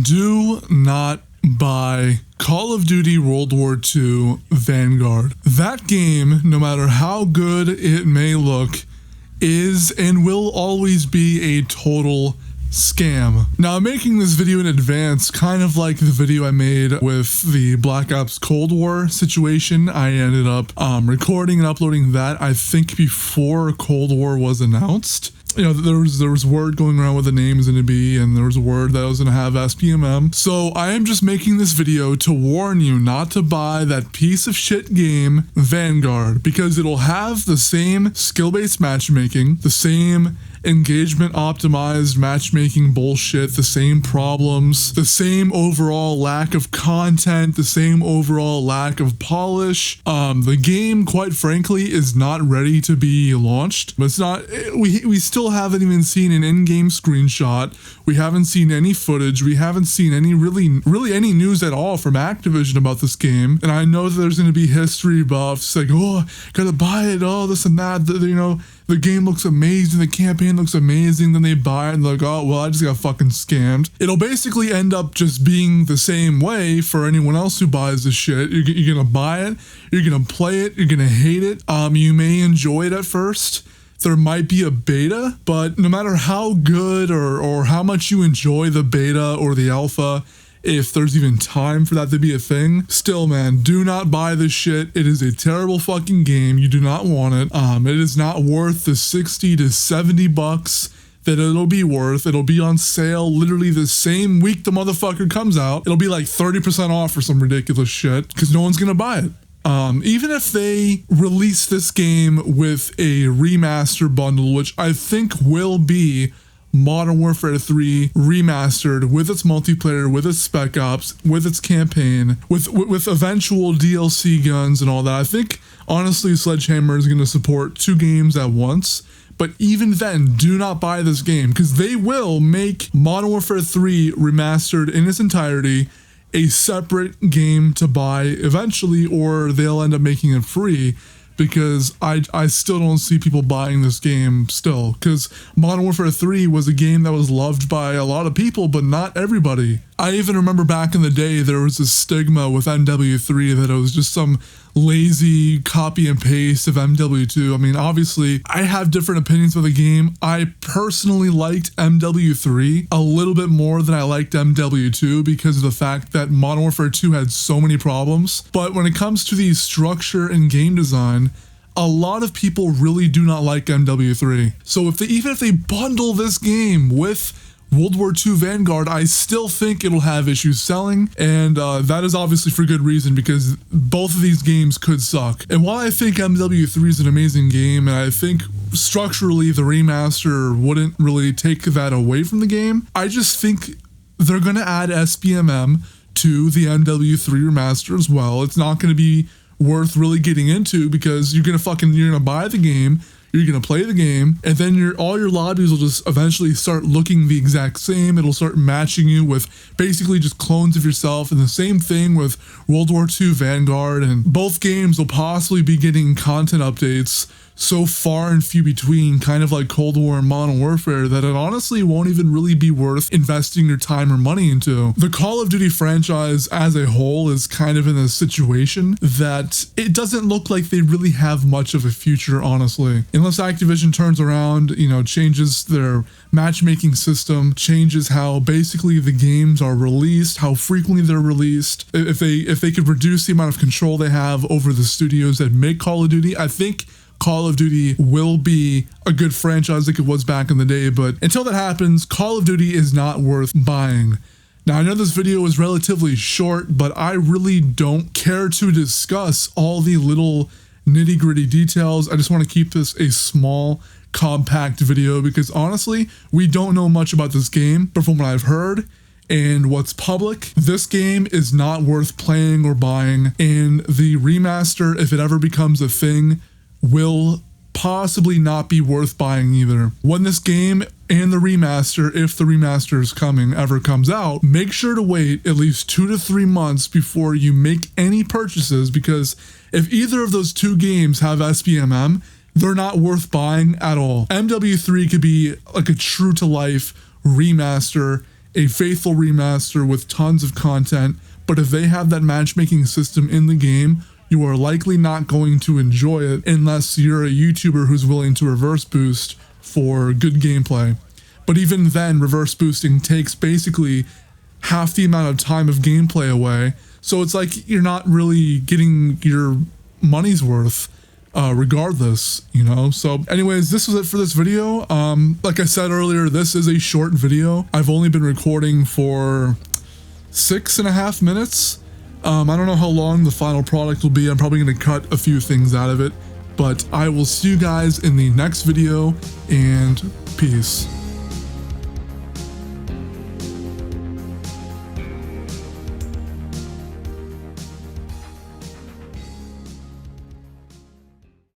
Do not buy Call of Duty World War II Vanguard. That game, no matter how good it may look, is and will always be a total scam. Now, I'm making this video in advance, kind of like the video I made with the Black Ops Cold War situation. I ended up recording and uploading that, I think, before Cold War was announced. You know, there was word going around what the name is going to be, and there was a word that I was going to have SBMM. So I am just making this video to warn you not to buy that piece of shit game Vanguard, because it'll have the same skill-based matchmaking, the same engagement optimized matchmaking bullshit, the same problems, the same overall lack of content, the same overall lack of polish. The game, quite frankly, is not ready to be launched. But it's not, we still haven't even seen an in-game screenshot. We haven't seen any footage. We haven't seen any really any news at all from Activision about this game. And I know that there's going to be history buffs like, oh, gotta buy it, oh, this and that, you know, the game looks amazing, the campaign looks amazing, then they buy it and they're like, oh, well, I just got fucking scammed. It'll basically end up just being the same way for anyone else who buys this shit. You're gonna buy it, you're gonna play it, you're gonna hate it. You may enjoy it at first. There might be a beta, but no matter how good or how much you enjoy the beta or the alpha, if there's even time for that to be a thing, still, man, do not buy this shit. It is a terrible fucking game. You do not want it. It is not worth the 60 to 70 bucks that it'll be worth. It'll be on sale literally the same week the motherfucker comes out. It'll be like 30% off or some ridiculous shit because no one's gonna buy it. Even if they release this game with a remaster bundle, which I think will be Modern Warfare 3 Remastered with its multiplayer, with its spec ops, with its campaign, with eventual DLC guns and all that, I think honestly Sledgehammer is going to support 2 games at once. But even then, do not buy this game because they will make Modern Warfare 3 Remastered in its entirety a separate game to buy eventually, or they'll end up making it free. Because I still don't see people buying this game still. Because Modern Warfare 3 was a game that was loved by a lot of people, but not everybody. I even remember back in the day, there was a stigma with MW3 that it was just some lazy copy and paste of MW2. I mean, obviously, I have different opinions of the game. I personally liked MW3 a little bit more than I liked MW2 because of the fact that Modern Warfare 2 had so many problems. But when it comes to the structure and game design, a lot of people really do not like MW3. So even if they bundle this game with World War II Vanguard, I still think it'll have issues selling, and that is obviously for good reason because both of these games could suck. And while I think MW3 is an amazing game, and I think structurally the remaster wouldn't really take that away from the game, I just think they're going to add SBMM to the MW3 Remaster as well. It's not going to be worth really getting into because you're gonna buy the game, you're gonna play the game, and then all your lobbies will just eventually start looking the exact same. It'll start matching you with basically just clones of yourself, and the same thing with World War II Vanguard, and both games will possibly be getting content updates so far and few between, kind of like Cold War and Modern Warfare, that it honestly won't even really be worth investing your time or money into. The Call of Duty franchise as a whole is kind of in a situation that it doesn't look like they really have much of a future, honestly. Unless Activision turns around, you know, changes their matchmaking system, changes how basically the games are released, how frequently they're released. If they could reduce the amount of control they have over the studios that make Call of Duty, I think Call of Duty will be a good franchise like it was back in the day, but until that happens, Call of Duty is not worth buying. Now, I know this video is relatively short, but I really don't care to discuss all the little nitty-gritty details. I just want to keep this a small, compact video because honestly, we don't know much about this game, but from what I've heard and what's public, this game is not worth playing or buying, and the remaster, if it ever becomes a thing, will possibly not be worth buying either. When this game and the remaster, if the remaster is coming, ever comes out, make sure to wait at least 2 to 3 months before you make any purchases, because if either of those 2 games have SBMM, they're not worth buying at all. MW3 could be like a true to life remaster a faithful remaster with tons of content, but if they have that matchmaking system in the game, you are likely not going to enjoy it unless you're a YouTuber who's willing to reverse boost for good gameplay. But even then, reverse boosting takes basically half the amount of time of gameplay away, so it's like you're not really getting your money's worth regardless, you know. So anyways, this was it for this video. Like I said earlier, this is a short video. I've only been recording for 6.5 minutes. I don't know how long the final product will be. I'm probably going to cut a few things out of it, but I will see you guys in the next video, and peace.